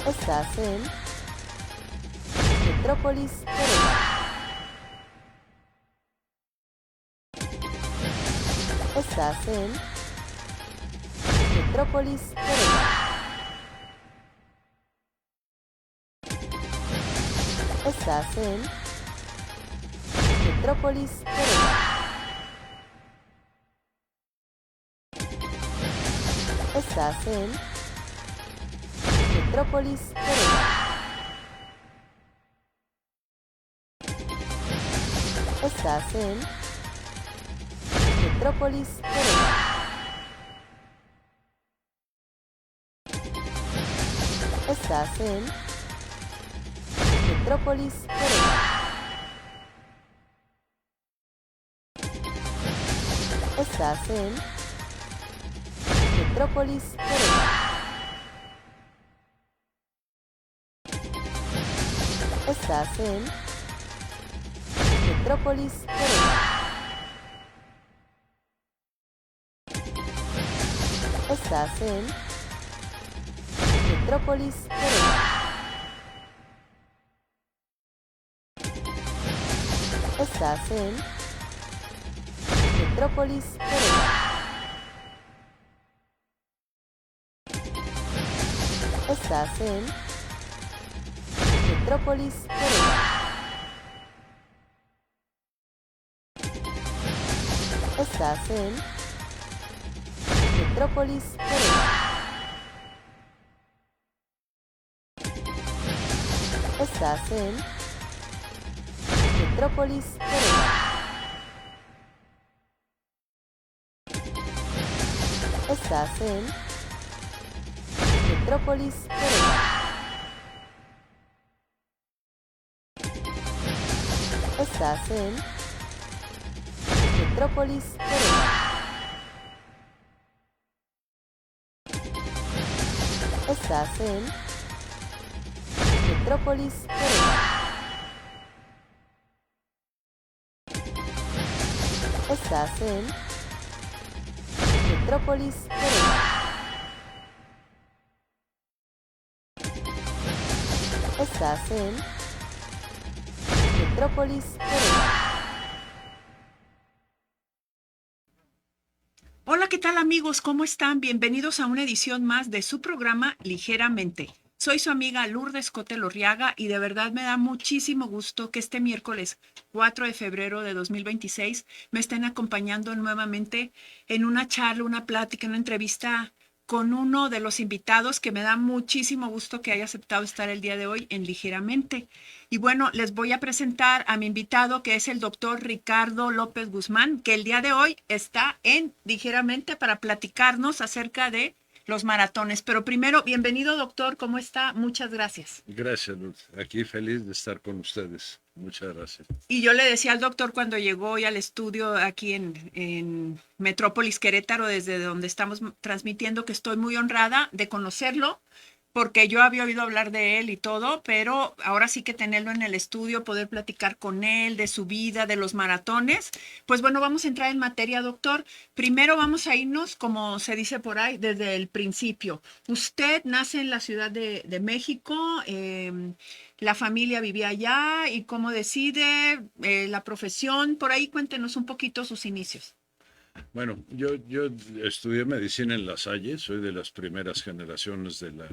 Estás en Metrópolis Querétaro. Estás en Metrópolis Querétaro. Estás en Metrópolis Querétaro. Estás en Metrópolis Querétaro. Estás en Metrópolis Querétaro. Estás en Metrópolis Querétaro. Estás en Metrópolis Querétaro. Estás en Metrópolis Querétaro. Estás en Metrópolis Querétaro. Estás en Metrópolis Querétaro. Estás en Metrópolis Querétaro. Estás en Metrópolis Querétaro. Estás en Metrópolis Querétaro. Estás en Metrópolis Querétaro. Estás en Metrópolis Querétaro. Estás en Metrópolis Querétaro. Estás en Metrópolis Querétaro. Estás en Metrópolis Querétaro. Hola, ¿qué tal amigos? ¿Cómo están? Bienvenidos a una edición más de su programa Ligeramente. Soy su amiga Lourdes Cote Lorriaga y de verdad me da muchísimo gusto que este miércoles 4 de febrero de 2026 me estén acompañando nuevamente en una charla, una plática, una entrevista con uno de los invitados que me da muchísimo gusto que haya aceptado estar el día de hoy en Ligeramente. Y bueno, les voy a presentar a mi invitado, que es el doctor Ricardo López Guzmán, que el día de hoy está en Ligeramente para platicarnos acerca de los maratones. Pero primero, bienvenido doctor, ¿cómo está? Muchas gracias. Gracias, Luz. Aquí feliz de estar con ustedes. Muchas gracias. Y yo le decía al doctor cuando llegó hoy al estudio aquí en Metrópolis Querétaro, desde donde estamos transmitiendo, que estoy muy honrada de conocerlo, porque yo había oído hablar de él y todo, pero ahora sí que tenerlo en el estudio, poder platicar con él de su vida, de los maratones. Pues bueno, vamos a entrar en materia, doctor. Primero vamos a irnos, como se dice por ahí, desde el principio. Usted nace en la Ciudad de México, la familia vivía allá y cómo decide la profesión. Por ahí cuéntenos un poquito sus inicios. Bueno, yo estudié medicina en La Salle, soy de las primeras generaciones de la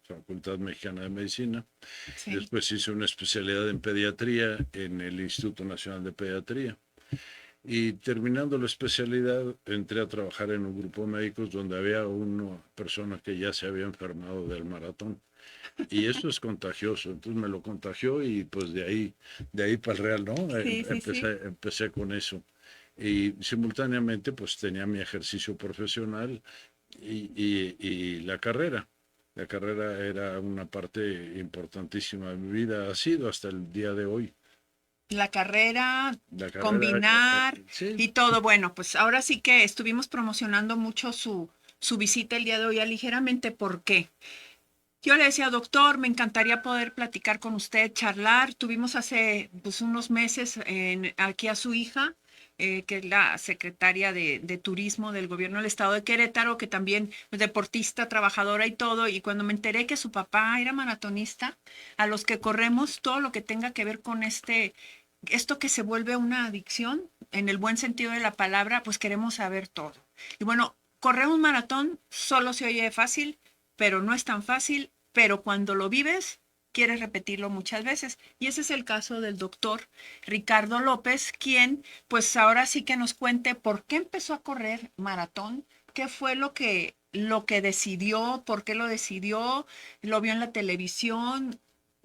Facultad Mexicana de Medicina. Sí. Después hice una especialidad en pediatría en el Instituto Nacional de Pediatría. Y terminando la especialidad, entré a trabajar en un grupo de médicos donde había una persona que ya se había enfermado del maratón. Y eso es contagioso, entonces me lo contagió y pues de ahí para el real, ¿no? Empecé con eso. Y simultáneamente pues tenía mi ejercicio profesional y la carrera. La carrera era una parte importantísima de mi vida, ha sido hasta el día de hoy. La carrera, La carrera, combinar sí. y todo. Bueno, pues ahora sí que estuvimos promocionando mucho su visita el día de hoy a Ligeramente. ¿Por qué? Yo le decía, doctor, me encantaría poder platicar con usted, charlar. Tuvimos hace pues, unos meses aquí a su hija que es la secretaria de Turismo del Gobierno del Estado de Querétaro, que también es deportista, trabajadora y todo. Y cuando me enteré que su papá era maratonista, a los que corremos todo lo que tenga que ver con esto que se vuelve una adicción, en el buen sentido de la palabra, pues queremos saber todo. Y bueno, correr un maratón solo se oye fácil, pero no es tan fácil, pero cuando lo vives, quieres repetirlo muchas veces. Y ese es el caso del doctor Ricardo López, quien pues ahora sí que nos cuente por qué empezó a correr maratón, qué fue lo que decidió, por qué lo decidió, lo vio en la televisión.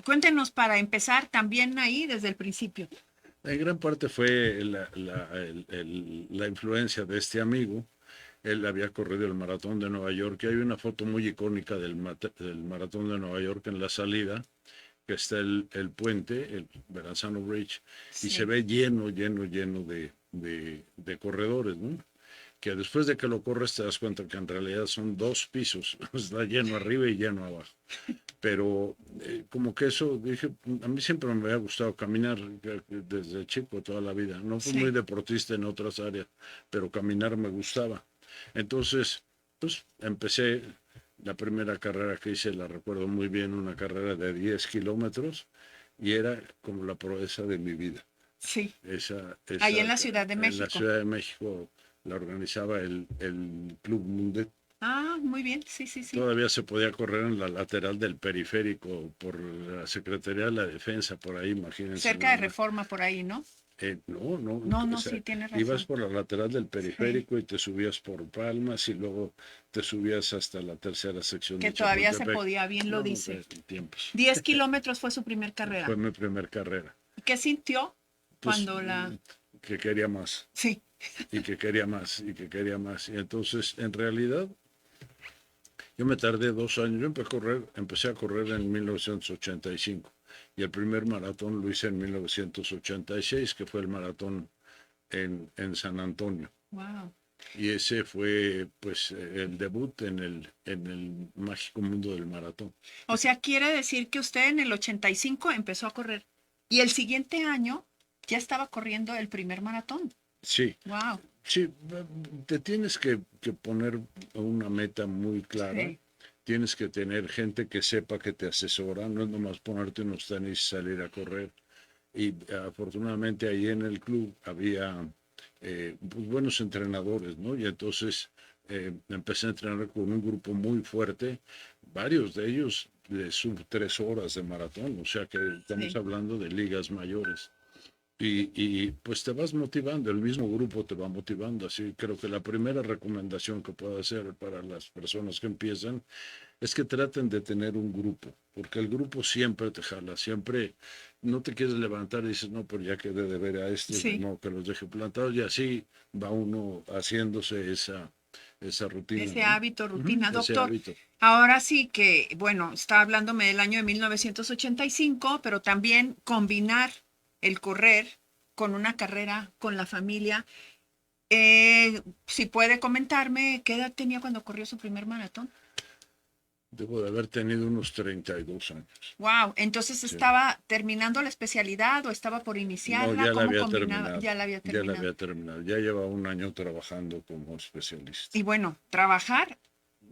Cuéntenos para empezar también ahí desde el principio. En gran parte fue la influencia de este amigo. Él había corrido el maratón de Nueva York y hay una foto muy icónica del maratón de Nueva York en la salida, que está el puente, el Verrazano Bridge, y se Sí. ve lleno, lleno, lleno de corredores, ¿no? Que después de que lo corres te das cuenta que en realidad son 2 pisos, está lleno arriba y lleno abajo. Pero como que eso, dije, a mí siempre me había gustado caminar desde chico, toda la vida. No fui Sí. muy deportista en otras áreas, pero caminar me gustaba. Entonces, pues empecé la primera carrera que hice, la recuerdo muy bien, una carrera de 10 kilómetros y era como la proeza de mi vida. Sí, Esa, ahí en esa, la Ciudad de en la México. Ciudad de México la organizaba el Club Mundet. Ah, muy bien, sí, sí, sí. Todavía se podía correr en la lateral del periférico por la Secretaría de la Defensa, por ahí, imagínense Cerca de nada más. Reforma por ahí, ¿no? No, no, No, o no, sea, sí, tienes ibas razón. por la lateral del Sí, periférico y te subías por Palmas y luego te subías hasta la tercera sección que de todavía se Chapultepec. podía, bien lo No, dice. tiempos. 10 kilómetros fue su primer Fue carrera. mi primer carrera. ¿Y qué sintió Pues cuando la... que quería más Sí, y que quería más y que quería más. Y entonces, en realidad, yo me tardé 2 años. Yo empecé a correr en 1985 y el primer maratón lo hice en 1986, que fue el maratón en San Antonio. wow. Y ese fue pues el debut en el mágico mundo del maratón. O sea, quiere decir que usted en el 85 empezó a correr y el siguiente año ya estaba corriendo el primer maratón. Sí, Wow. sí, te tienes que poner una meta muy clara. Sí, Tienes que tener gente que sepa que te asesora, no es nomás ponerte unos tenis y salir a correr. Y afortunadamente ahí en el club había pues, buenos entrenadores, ¿no? Y entonces empecé a entrenar con un grupo muy fuerte, varios de ellos de sub 3 horas de maratón, o sea que estamos sí. hablando de ligas mayores. Pues te vas motivando, el mismo grupo te va motivando, así creo que la primera recomendación que puedo hacer para las personas que empiezan es que traten de tener un grupo, porque el grupo siempre te jala, siempre no te quieres levantar y dices, no, pero ya quedé de ver a estos, Sí, no, que los deje plantados, y así va uno haciéndose esa rutina, ese ¿no? hábito, rutina. Ese Doctor, hábito. ahora sí que, bueno, está hablándome del año de 1985, pero también combinar el correr con una carrera con la familia. Si puede comentarme, ¿qué edad tenía cuando corrió su primer maratón? Debo de haber tenido unos 32 años. Wow, entonces Sí. estaba terminando la especialidad o estaba por No, iniciarla, ya la ¿cómo había combinaba? terminado, Ya la había ya la terminado. había terminado, ya llevaba un año trabajando como especialista. Y bueno, trabajar,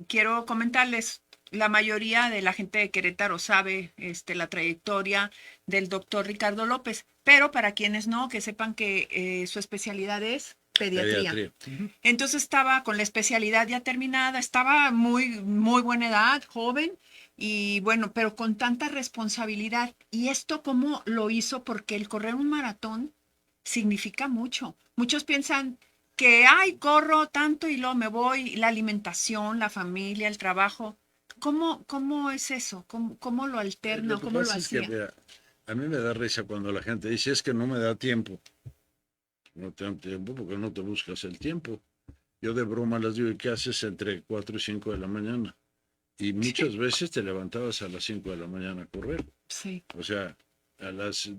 quiero comentarles, la mayoría de la gente de Querétaro sabe la trayectoria del doctor Ricardo López, pero para quienes no, que sepan que su especialidad es pediatría. Pediatría. Entonces estaba con la especialidad ya terminada, estaba muy, muy buena edad, joven, y bueno, pero con tanta responsabilidad. ¿Y esto cómo lo hizo? Porque el correr un maratón significa mucho. Muchos piensan que, ay, corro tanto y luego me voy, la alimentación, la familia, el trabajo. ¿Cómo es eso? ¿Cómo lo alterna Lo o que cómo lo pasa es que hacía? mira, a mí me da risa cuando la gente dice es que no me da tiempo. No te da tiempo porque no te buscas el tiempo. Yo de broma les digo, ¿y qué haces entre 4 y 5 de la mañana? Y muchas veces te levantabas a las 5 de la mañana a correr. Sí, O sea, a las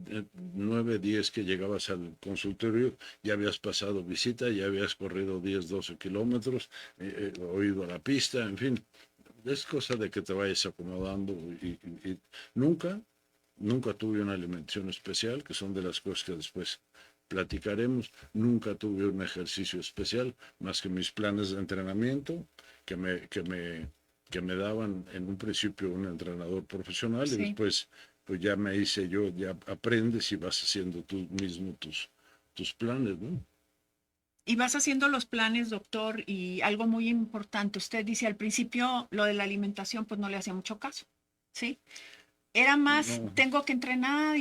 9, 10 que llegabas al consultorio, ya habías pasado visita, ya habías corrido 10, 12 kilómetros, o ido a la pista, en fin. Es cosa de que te vayas acomodando y nunca tuve una alimentación especial, que son de las cosas que después platicaremos. Nunca tuve un ejercicio especial, más que mis planes de entrenamiento que me daban en un principio un entrenador profesional y Sí. después pues ya me hice yo, ya aprendes y vas haciendo tú mismo tus planes, ¿no? Y vas haciendo los planes, doctor, y algo muy importante, usted dice al principio lo de la alimentación, pues no le hacía mucho caso, ¿sí? Era más, No, tengo que entrenar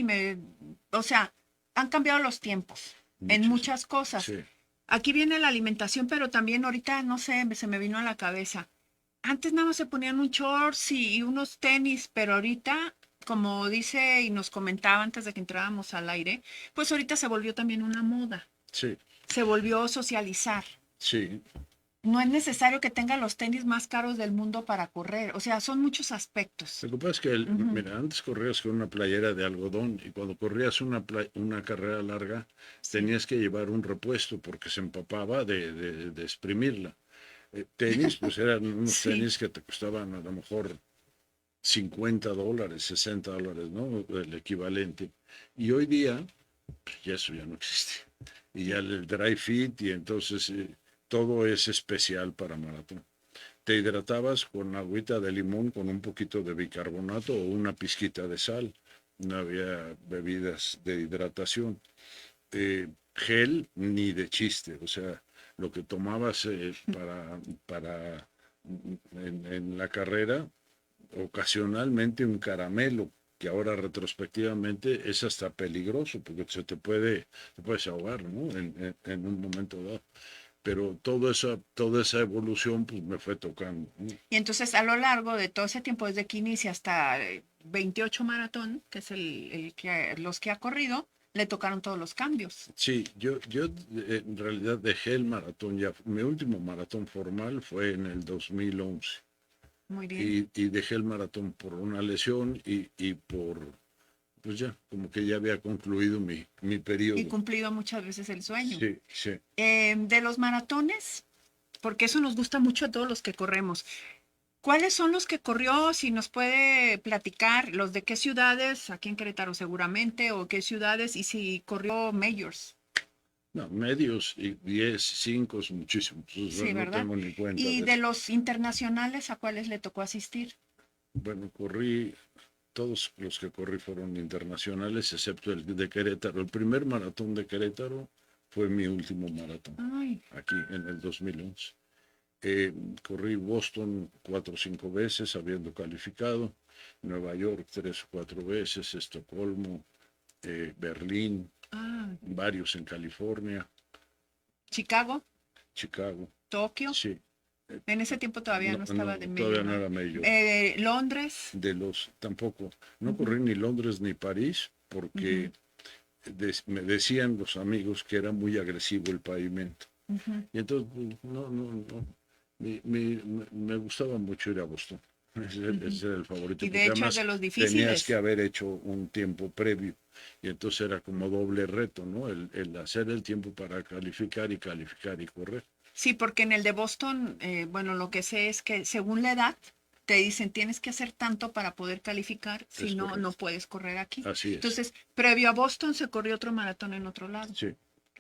o sea, han cambiado los tiempos en muchísimo. muchas cosas. Sí, Aquí viene la alimentación, pero también ahorita, no sé, se me vino a la cabeza. Antes nada más se ponían un shorts y unos tenis, pero ahorita, como dice y nos comentaba antes de que entrábamos al aire, pues ahorita se volvió también una moda, sí, se volvió socializar. sí. No es necesario que tenga los tenis más caros del mundo para correr, o sea, son muchos aspectos. Lo que pasa es que, Ujú. mira, antes corrías con una playera de algodón y cuando corrías una carrera larga Sí, tenías que llevar un repuesto porque se empapaba de exprimirla. Tenis, pues eran unos sí. tenis que te costaban a lo mejor $50, $60, ¿no? El equivalente. Y hoy día, pues ya eso ya no existe. Y ya Sí. el dry fit y entonces todo es especial para maratón. Te hidratabas con agüita de limón con un poquito de bicarbonato o una pizquita de sal. No había bebidas de hidratación. Gel ni de chiste, o sea, lo que tomabas en la carrera, ocasionalmente un caramelo, que ahora retrospectivamente es hasta peligroso porque te puedes ahogar, ¿no? En un momento dado. Pero toda esa evolución pues me fue tocando, ¿no? Y entonces a lo largo de todo ese tiempo, desde que inicia hasta 28 maratón, que es los que ha corrido, le tocaron todos los cambios. Sí, yo en realidad dejé el maratón ya. Mi último maratón formal fue en el 2011 Muy bien. y dejé el maratón por una lesión y pues ya, como que ya había concluido mi Y periodo. cumplido muchas veces el sueño. Sí, sí. De los maratones, porque eso nos gusta mucho a todos los que corremos. ¿Cuáles son los que corrió? Si nos puede platicar, los de qué ciudades, aquí en Querétaro seguramente, o qué ciudades, y si corrió majors. No, medios y 10, 5 es muchísimo. Pues, Sí, no ¿verdad? tengo ni cuenta Y de de eso. los internacionales, ¿a cuáles le tocó asistir? Bueno, todos los que corrí fueron internacionales, excepto el de Querétaro. El primer maratón de Querétaro fue mi último maratón, Ay, aquí en el 2011. Corrí Boston 4 o 5 veces, habiendo calificado, Nueva York 3 o 4 veces, Estocolmo, Berlín, ah, varios en California, Chicago, Chicago, Tokio. sí. En ese tiempo todavía No, no estaba de no, todavía mayor, no ¿verdad? era mayor. Londres. Tampoco, no Ujú, corrí ni Londres ni París ujú, porque me decían los amigos que era muy agresivo el pavimento. ujú. Y entonces, pues, no. Me gustaba mucho ir a Boston. Ujú. Ese era el favorito, Y de porque hecho es además de los tenías que difíciles. haber hecho un tiempo previo. Y entonces era como doble reto, ¿no? El hacer el tiempo para calificar y correr. Sí, porque en el de Boston, bueno, lo que sé es que según la edad, te dicen tienes que hacer tanto para poder calificar, si Es no, no correcto. puedes correr aquí. Así es. Entonces, previo a Boston se corrió otro maratón en otro lado. Sí,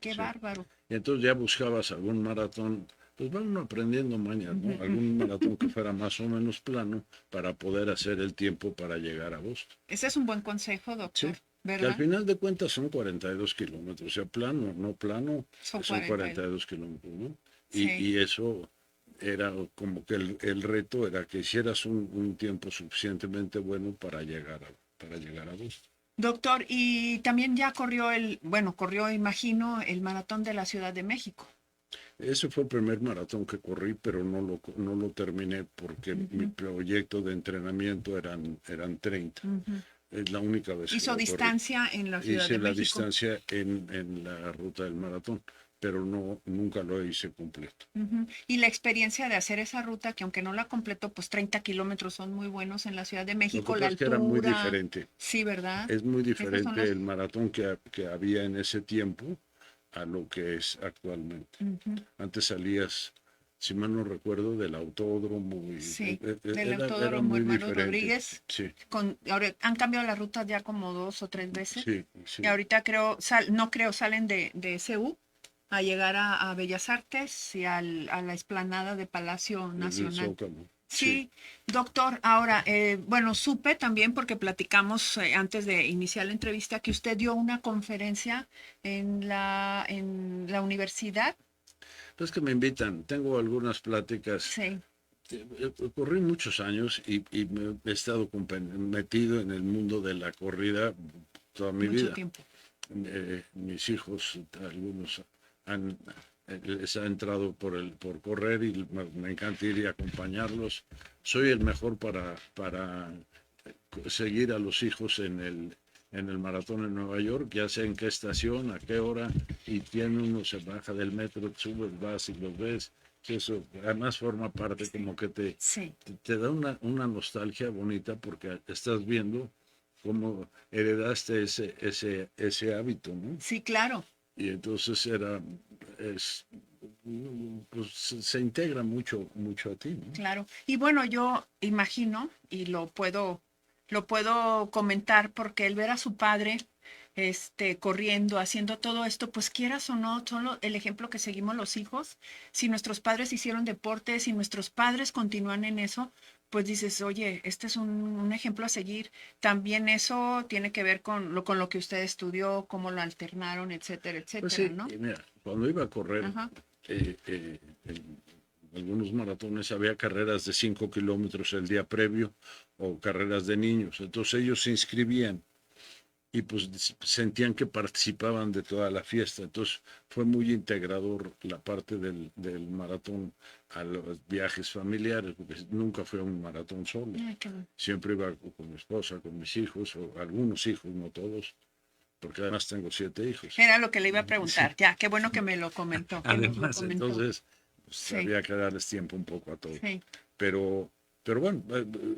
Qué sí. bárbaro. Y entonces ya buscabas algún maratón, pues va uno aprendiendo mañas, Ujú, ¿no? ujú. Algún maratón que fuera más o menos plano para poder hacer el tiempo para llegar a Boston. Ese es un buen consejo, doctor, Sí, que al ¿verdad? final de cuentas son 42 kilómetros, o sea, plano, no plano, Son son 42. 42 kilómetros, ¿no? Sí. Y eso era como que el reto era que hicieras un tiempo suficientemente bueno para llegar a Boston. Doctor, y también ya corrió bueno, corrió, imagino, el maratón de la Ciudad de México. Ese fue el primer maratón que corrí, pero no lo terminé porque mi Ujú, proyecto de entrenamiento eran 30. ujú. Es la única vez que Hizo lo corrí. distancia en la Ciudad Hice de la México. distancia en la ruta del maratón, pero nunca lo hice completo. Ujú. Y la experiencia de hacer esa ruta, que aunque no la completo, pues 30 kilómetros son muy buenos en la Ciudad de Lo que México, la pasa es que era muy altura, diferente. sí, ¿verdad? Es muy Esos son diferente los... el maratón que había en ese tiempo a lo que es actualmente. Ujú, Antes salías si mal no recuerdo, del autódromo. Sí, del Era autódromo muy Hermanos diferente. Rodríguez. Sí, Ahora han cambiado la ruta ya como 2 o 3 veces. sí, Y sí. ahorita no creo, salen de CU a llegar a Bellas Artes y a la explanada de Palacio Desde el Nacional. Zócalo. Sí. Sí, doctor, ahora, bueno, supe también porque platicamos antes de iniciar la entrevista que usted dio una conferencia en la universidad. Pues que me invitan. Tengo algunas pláticas. Sí, Corrí muchos años y me he estado metido en el mundo de la corrida toda mi mucho vida. tiempo. Mis hijos, algunos han, les ha entrado por correr y me encanta ir y acompañarlos. Soy el mejor para seguir a los hijos en el maratón en Nueva York, ya sé en qué estación, a qué hora, y tiene uno, se baja del metro, subes, vas y los ves. Eso además forma parte como que Sí, te da una nostalgia bonita porque estás viendo cómo heredaste ese hábito, ¿no? sí, claro. Y entonces es, pues se integra mucho a ti, ¿no? Claro. Y bueno, yo imagino, y lo puedo comentar, porque el ver a su padre, corriendo, haciendo todo esto, pues quieras o no, solo el ejemplo que seguimos los hijos, si nuestros padres hicieron deporte, si nuestros padres continúan en eso, pues dices, oye, este es un ejemplo a seguir. También eso tiene que ver con lo que usted estudió, cómo lo alternaron, etcétera, Pues etcétera, sí, ¿no? y mira, cuando iba a correr, Ajá. en algunos maratones había carreras de 5 kilómetros el día previo o carreras de niños. Entonces ellos se inscribían y pues sentían que participaban de toda la fiesta. Entonces fue muy integrador la parte del maratón a los viajes familiares, porque nunca fue un maratón solo. Ay, qué bueno. Siempre iba con mi esposa, con mis hijos, o algunos hijos, no todos, porque además tengo 7 hijos. Era lo que le iba a Sí. preguntar. Ya, qué bueno que me lo comentó, que nos lo Además, comentó. entonces, pues, Sí, había que darles tiempo un poco a todos. sí. Pero, pero bueno,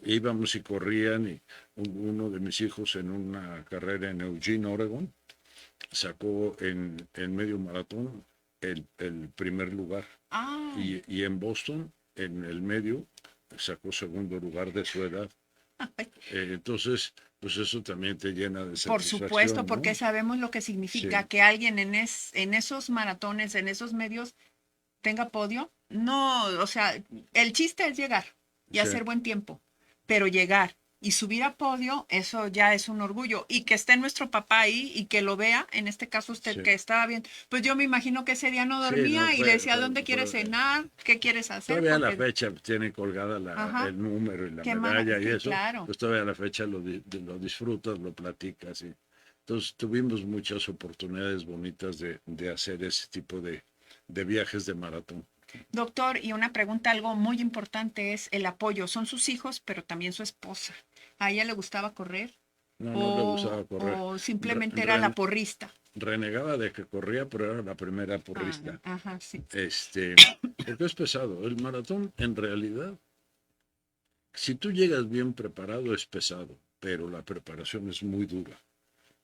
íbamos y corrían y uno de mis hijos en una carrera en Eugene, Oregon, sacó en medio maratón el primer lugar. Ah, Y en Boston, en el medio, sacó segundo lugar de su edad. Entonces, pues eso también te llena de por supuesto, satisfacción, porque ¿no? sabemos lo que significa Sí, que alguien en esos maratones, en esos medios, tenga podio. No, o sea, el chiste es llegar y sí, hacer buen tiempo, pero llegar y subir a podio, eso ya es un orgullo. Y que esté nuestro papá ahí y que lo vea, en este caso usted sí. que estaba bien, pues yo me imagino que ese día no Sí, no, dormía y le decía, ¿dónde quieres fue cenar? ¿Qué quieres hacer? todavía a la Porque, fecha tiene colgada ajá, el número y la qué medalla y maravilla, eso, claro. pues todavía a la fecha lo disfrutas, lo platicas. Entonces tuvimos muchas oportunidades bonitas de hacer ese tipo de viajes de maratón. Doctor, y una pregunta algo muy importante es el apoyo. Son sus hijos, pero también su esposa. ¿A ella le gustaba correr No, no le o, gustaba correr. o Re- simplemente era la ren- porrista? renegaba de que corría, pero era la primera Ah, porrista. ajá, sí. Porque es pesado. El maratón, en realidad, si tú llegas bien preparado, es pesado, pero la preparación es muy dura.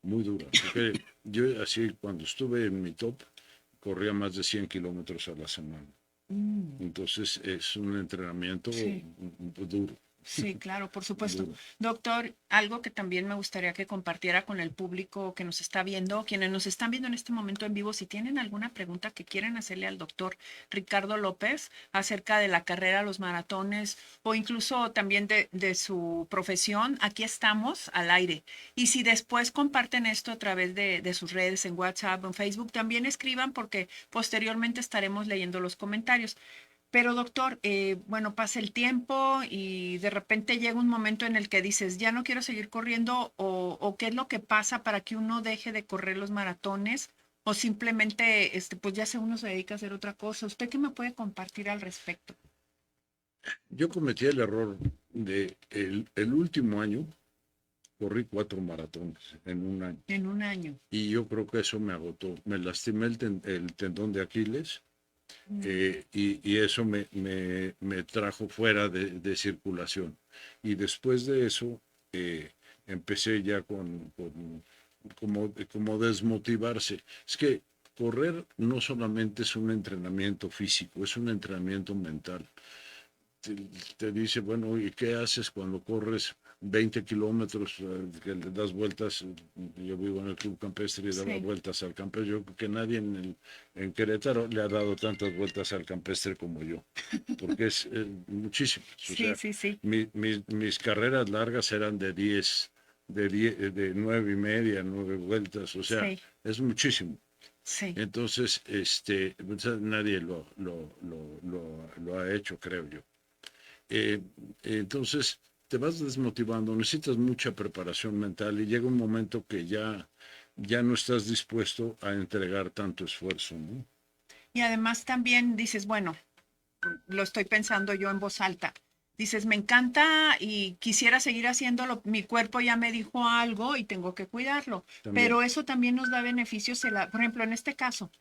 Muy dura, porque yo así cuando estuve en mi top corría más de 100 kilómetros a la semana. Mm, Entonces es un entrenamiento sí. duro, Sí, claro, por supuesto. duro. Doctor, algo que también me gustaría que compartiera con el público que nos está viendo, quienes nos están viendo en este momento en vivo, si tienen alguna pregunta que quieren hacerle al doctor Ricardo López acerca de la carrera, los maratones o incluso también de su profesión, aquí estamos al aire. Y si después comparten esto a través de sus redes, en WhatsApp, en Facebook, también escriban porque posteriormente estaremos leyendo los comentarios. Pero doctor, bueno, pasa el tiempo y de repente llega un momento en el que dices, ya no quiero seguir corriendo o qué es lo que pasa para que uno deje de correr los maratones o simplemente, pues ya uno se dedica a hacer otra cosa. ¿Usted qué me puede compartir al respecto? Yo cometí el error de el último año, corrí 4 maratones en un año. En un año. Y yo creo que eso me agotó. Me lastimé el tendón de Aquiles Mm, y eso me trajo fuera de circulación. Y después de eso empecé ya como desmotivarse. Es que correr no solamente es un entrenamiento físico, es un entrenamiento mental. te, te dice, bueno, ¿y qué haces cuando corres 20 kilómetros, que le das vueltas? Yo vivo en el Club Campestre y daba Sí, vueltas al campestre. Yo creo que nadie en Querétaro le ha dado tantas vueltas al campestre como yo, porque es muchísimas. O sí, sea, sí, sí, mis carreras largas eran de 9 y media, 9 vueltas, o sea, sí, es muchísimo. sí. Entonces, pues, nadie lo ha hecho, creo yo. Eh, entonces, te vas desmotivando, necesitas mucha preparación mental y llega un momento que ya no estás dispuesto a entregar tanto esfuerzo, ¿no? Y además también dices, bueno, lo estoy pensando yo en voz alta. Dices, me encanta y quisiera seguir haciéndolo. Mi cuerpo ya me dijo algo y tengo que cuidarlo. También. Pero eso también nos da beneficios. Por ejemplo, en este caso,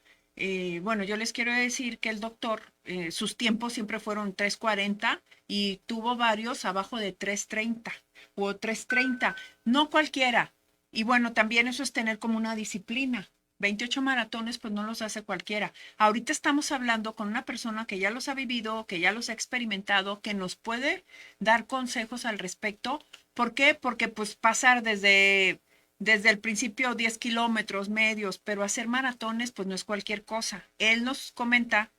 bueno, yo les quiero decir que el doctor, sus tiempos siempre fueron 3:40 y tuvo varios abajo de 3:30 o 3:30. No cualquiera. Y bueno, también eso es tener como una disciplina. 28 maratones, pues no los hace cualquiera. Ahorita estamos hablando con una persona que ya los ha vivido, que ya los ha experimentado, que nos puede dar consejos al respecto. ¿Por qué? Porque pues pasar desde el principio 10 kilómetros medios, pero hacer maratones pues no es cualquier cosa. Él nos comenta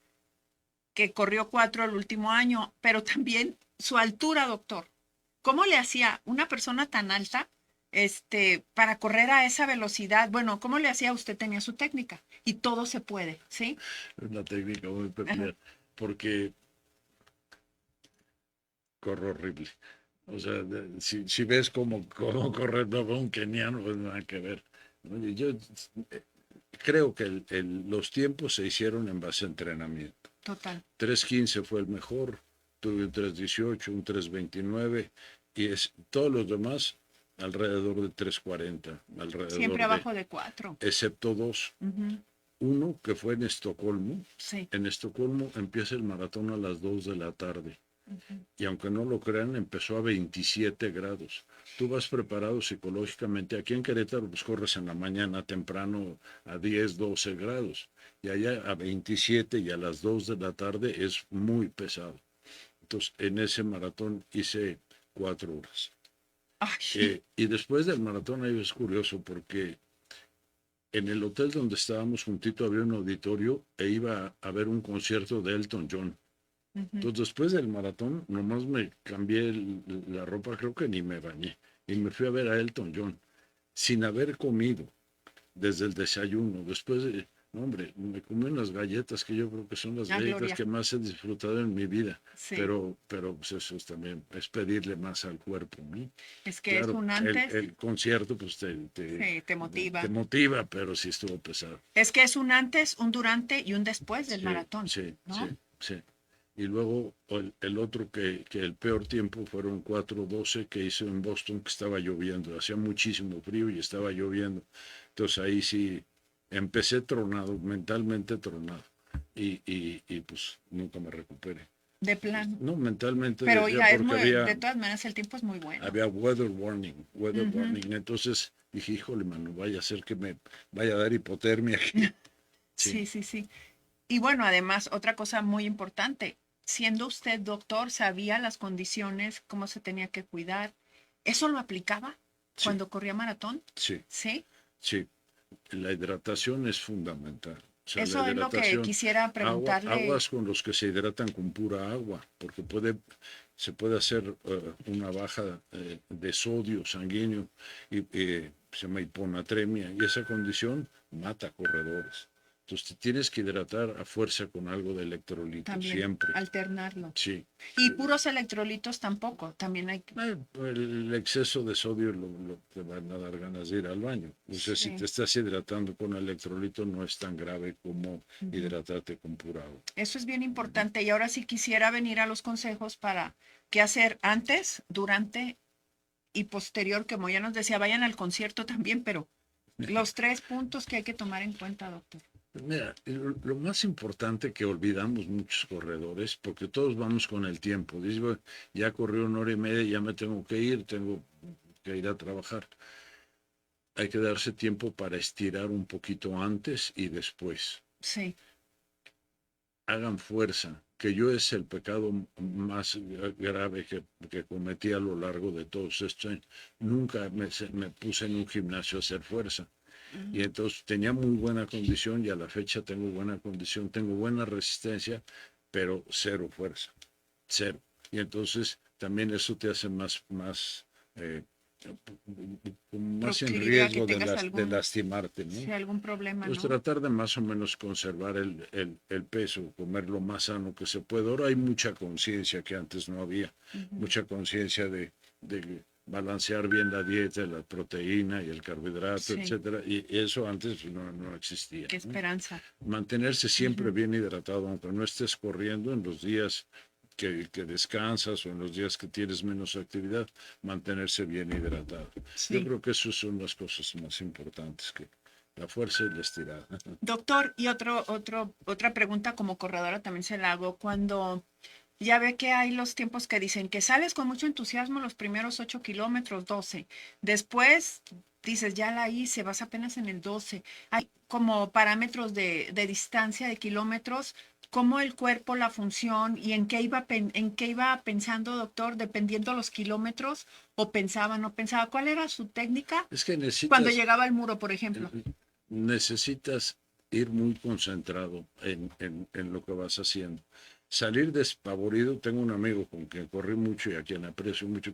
que corrió 4 el último año, pero también su altura, doctor. ¿Cómo le hacía una persona tan alta para correr a esa velocidad? Bueno, ¿cómo le hacía? Usted tenía su técnica y todo se puede, ¿sí? Es una técnica muy Ajá. peculiar, porque corro horrible. O sea, si ves cómo correr luego un keniano, pues nada que ver. Oye, yo creo que los tiempos se hicieron en base a entrenamiento. Total. 3:15 fue el mejor, tuve un 3:18, un 3:29 y todos los demás alrededor de 3:40, Siempre alrededor de, abajo de 4. excepto dos. Uno que fue en Estocolmo. Sí. En Estocolmo empieza el maratón a las 2 de la tarde y aunque no lo crean, empezó a 27 grados. Tú vas preparado psicológicamente. Aquí en Querétaro, pues corres en la mañana temprano a 10, 12 grados. Y allá a 27 y a las 2 de la tarde es muy pesado. Entonces, en ese maratón hice 4 horas. Ay, Y después del maratón, ahí es curioso porque en el hotel donde estábamos juntito había un auditorio e iba a ver un concierto de Elton John. ujú. Entonces, después del maratón, nomás me cambié la ropa, creo que ni me bañé. Y me fui a ver a Elton John, sin haber comido, desde el desayuno. No, hombre, me comí unas galletas que yo creo que son las La galletas gloria. que más he disfrutado en mi vida. Sí. Pero pues eso es también, es pedirle más al cuerpo, ¿no? Es que es Claro, un el, antes, el concierto pues te te motiva. motiva, pero sí estuvo pesado. Es que es un antes, un durante y un después del Sí, maratón, sí, ¿no? sí, sí. Y luego el otro que el peor tiempo fueron 4:12 que hice en Boston, que estaba lloviendo, hacía muchísimo frío y estaba lloviendo. Entonces ahí sí empecé tronado, mentalmente tronado. Y pues nunca me recuperé. De plano. No, mentalmente Pero decía oiga, porque de todas maneras el tiempo es muy bueno. había weather warning, weather Ujú. warning. Entonces dije, híjole, mano, vaya a ser que me vaya a dar hipotermia aquí. Sí, Sí, sí, sí. Y bueno, además, otra cosa muy importante, siendo usted doctor, sabía las condiciones, cómo se tenía que cuidar. ¿Eso lo aplicaba sí, cuando corría maratón? sí, Sí. sí. La hidratación es fundamental. O sea, la Eso es lo que hidratación, quisiera preguntarle. aguas con los que se hidratan con pura agua, porque se puede hacer una baja de sodio sanguíneo y se llama hiponatremia y esa condición mata corredores. Entonces te tienes que hidratar a fuerza con algo de electrolito, También siempre. alternarlo. Sí. Y puros electrolitos tampoco, también hay. El exceso de sodio te van a dar ganas de ir al baño. O sea, si Sí. te estás hidratando con electrolito no es tan grave como Ujú. hidratarte con pura agua. Eso es bien importante. Y ahora sí quisiera venir a los consejos para qué hacer antes, durante y posterior, como ya nos decía, vayan al concierto también, pero los 3 puntos que hay que tomar en cuenta, doctor. Mira, lo más importante que olvidamos muchos corredores, porque todos vamos con el tiempo. Dices, "Bueno, ya corrí 1 hora y media, ya me tengo que ir a trabajar". hay que darse tiempo para estirar un poquito antes y después. Sí. Hagan fuerza, que yo es el pecado más grave que cometí a lo largo de todos estos años. Nunca me puse en un gimnasio a hacer fuerza. Y entonces tenía muy buena condición y a la fecha tengo buena condición, tengo buena resistencia, pero cero fuerza, cero. Y entonces también eso te hace eh, más en Proclividad a que riesgo tengas de lastimarte, ¿no? sí, algún problema, Pues ¿no? tratar de más o menos conservar el peso, comer lo más sano que se puede. Ahora hay mucha conciencia que antes no había, mucha conciencia de balancear bien la dieta, la proteína y el carbohidrato, Sí, etcétera, y eso antes no existía, qué ¿no? esperanza. Mantenerse siempre bien hidratado, aunque no estés corriendo en los días que descansas o en los días que tienes menos actividad, mantenerse bien hidratado. Yo Sí. creo que esas son las cosas más importantes, que la fuerza y la estirada. Doctor, y otra pregunta como corredora también se la hago. Cuando ya ve que hay los tiempos que dicen que sales con mucho entusiasmo los primeros 8 kilómetros, 12. Después dices, ya la hice, vas apenas en el 12. Hay como parámetros de distancia, de kilómetros, cómo el cuerpo, la función y en qué iba pensando, doctor, dependiendo los kilómetros, o pensaba, no pensaba. ¿Cuál era su técnica Es que cuando llegaba al muro, por ejemplo? necesitas ir muy concentrado en lo que vas haciendo. Salir despavorido, tengo un amigo con quien corrí mucho y a quien aprecio mucho,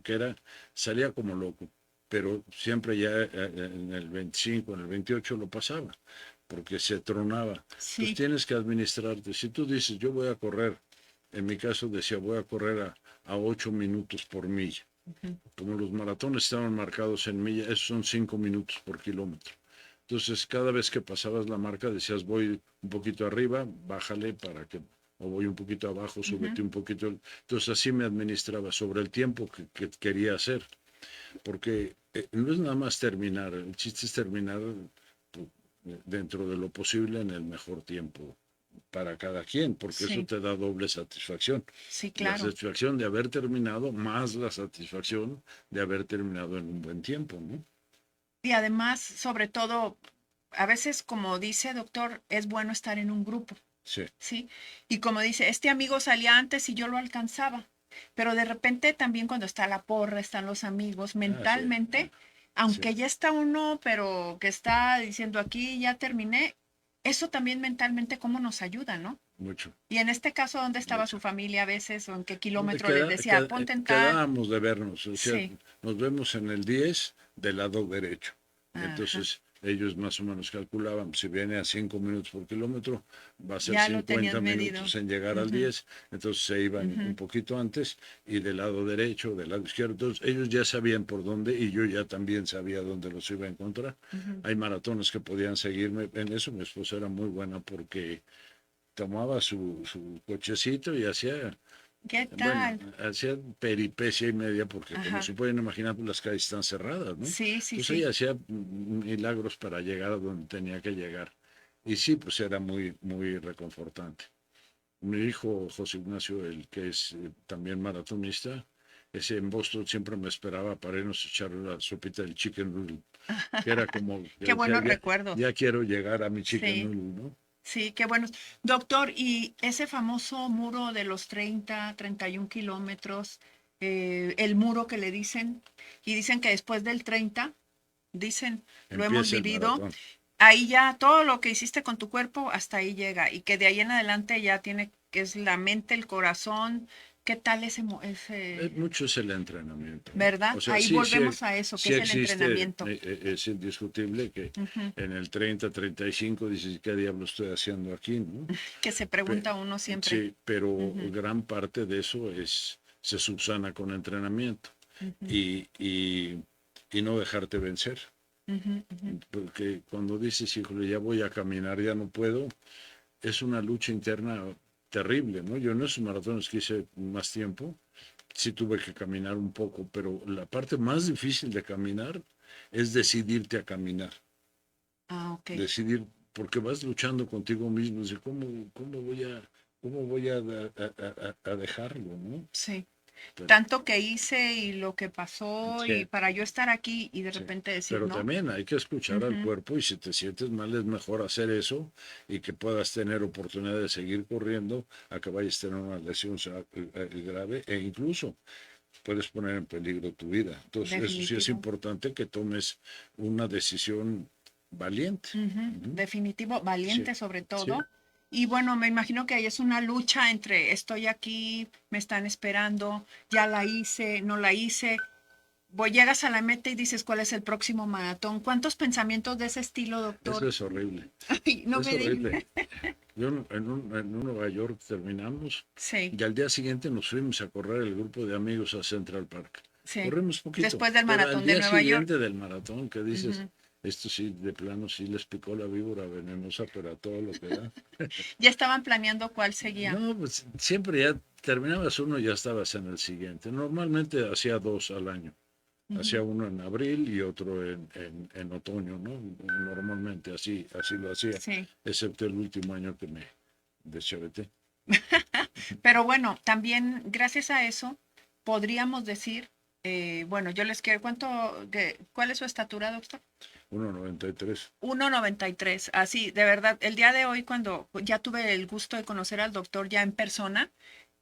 salía como loco, pero siempre ya en el 25, en el 28 lo pasaba, porque se tronaba. Entonces Sí. tienes que administrarte. Si tú dices, yo voy a correr, en mi caso decía, voy a correr a 8 minutos por milla. Como los maratones estaban marcados en milla, esos son 5 minutos por kilómetro. Entonces, cada vez que pasabas la marca, decías, voy un poquito arriba, bájale para que, o voy un poquito abajo, súbete un poquito. Entonces, así me administraba sobre el tiempo que quería hacer, porque no es nada más terminar, el chiste es terminar pues, dentro de lo posible en el mejor tiempo para cada quien, porque eso Sí, te da doble satisfacción. sí, La claro. satisfacción de haber terminado más la satisfacción de haber terminado en un buen tiempo, ¿no? Y además, sobre todo, a veces, como dice doctor, es bueno estar en un grupo, Sí. ¿sí? Y como dice, este amigo salía antes y yo lo alcanzaba, pero de repente también cuando está la porra, están los amigos, Ah, sí. mentalmente, Sí, aunque ya está uno, pero que está diciendo aquí ya terminé, eso también mentalmente cómo nos ayuda, ¿no? mucho, Y en este caso, ¿dónde estaba mucho. su familia a veces o en qué Donde kilómetro les decía, ponte en tal? quedábamos de vernos, o sea, Sí, nos vemos en el 10 del lado derecho. ajá, Entonces ellos más o menos calculaban, si viene a 5 minutos por kilómetro, va a ser ya lo 50 tenían medido. minutos en llegar al Ujú, 10, entonces se iban un ujú, poquito antes y del lado derecho, del lado izquierdo, entonces ellos ya sabían por dónde y yo ya también sabía dónde los iba a encontrar. ujú. Hay maratones que podían seguirme en eso, mi esposa era muy buena porque tomaba su cochecito y ¿Qué bueno, tal? hacía peripecia y media, porque como Ajá. se pueden imaginar, pues las calles están cerradas, ¿no? Sí, sí, Entonces sí. ella hacía milagros para llegar a donde tenía que llegar. Y sí, pues era muy reconfortante. Mi hijo José Ignacio, el que es también maratonista, ese en Boston siempre me esperaba para irnos a echar la sopita del chicken noodle, que era como que Qué decía, buenos recuerdos. ya quiero llegar a mi chicken Sí, noodle, ¿no? sí, qué buenos. Doctor, y ese famoso muro de los 31 kilómetros, el muro que le dicen, y dicen que después del 30, dicen, lo hemos Empieza el vivido, maratón. ahí ya todo lo que hiciste con tu cuerpo, hasta ahí llega, y que de ahí en adelante ya tiene, que es la mente, el corazón. ¿Qué tal ese, Mucho es el entrenamiento, ¿no? verdad? O sea, Ahí volvemos a eso, que sí es el existe, entrenamiento. es indiscutible que Ujú. en el 30, 35 dices, ¿qué diablo estoy haciendo aquí, no? Que se Pe- pregunta uno siempre. sí, pero Ujú, gran parte de eso se subsana con entrenamiento ujú, y, y, y no dejarte vencer. ujú, ujú. Porque cuando dices, híjole, ya voy a caminar, ya no puedo, es una lucha interna terrible, ¿no? Yo en esos maratones que hice más tiempo, sí tuve que caminar un poco, pero la parte más difícil de caminar es decidirte a caminar, Ah, ok. decidir, porque vas luchando contigo mismo, cómo voy a dejarlo, ¿no? Sí. pero- tanto que hice y lo que pasó Sí. y para yo estar aquí y de Sí, repente decir, pero no, también hay que escuchar al Ujú. cuerpo y si te sientes mal es mejor hacer eso y que puedas tener oportunidad de seguir corriendo a que vayas a tener una lesión grave e incluso puedes poner en peligro tu vida. Entonces, eso sí es definitivo. importante que tomes una decisión valiente. Ujú. Definitivo, Sí, valiente sobre sí, todo. Y bueno, me imagino que ahí es una lucha entre estoy aquí, me están esperando, ya la hice, no la hice. Llegas a la meta y dices cuál es el próximo maratón. ¿Cuántos pensamientos de ese estilo, eso doctor? es horrible. Ay, no Es me digas. horrible. Yo en un Nueva York terminamos Sí, y al día siguiente nos fuimos a correr el grupo de amigos a Central Park. sí. Corrimos poquito, Después del pero al maratón de día Nueva York. siguiente del maratón que dices, Ujú. esto sí, de plano sí les picó la víbora venenosa, pero a todo lo que da. Ya estaban planeando cuál seguía. No, pues siempre ya terminabas uno y ya estabas en el siguiente. Normalmente hacía dos al año. Hacía Ujú. uno en abril y otro en otoño, ¿no? Normalmente así lo hacía, Sí. excepto el último año que me deschaveté. Pero bueno, también gracias a eso podríamos decir, bueno, yo les quiero, ¿cuál es su estatura, doctor? 1,93. 1,93. Así, de verdad, el día de hoy cuando ya tuve el gusto de conocer al doctor ya en persona,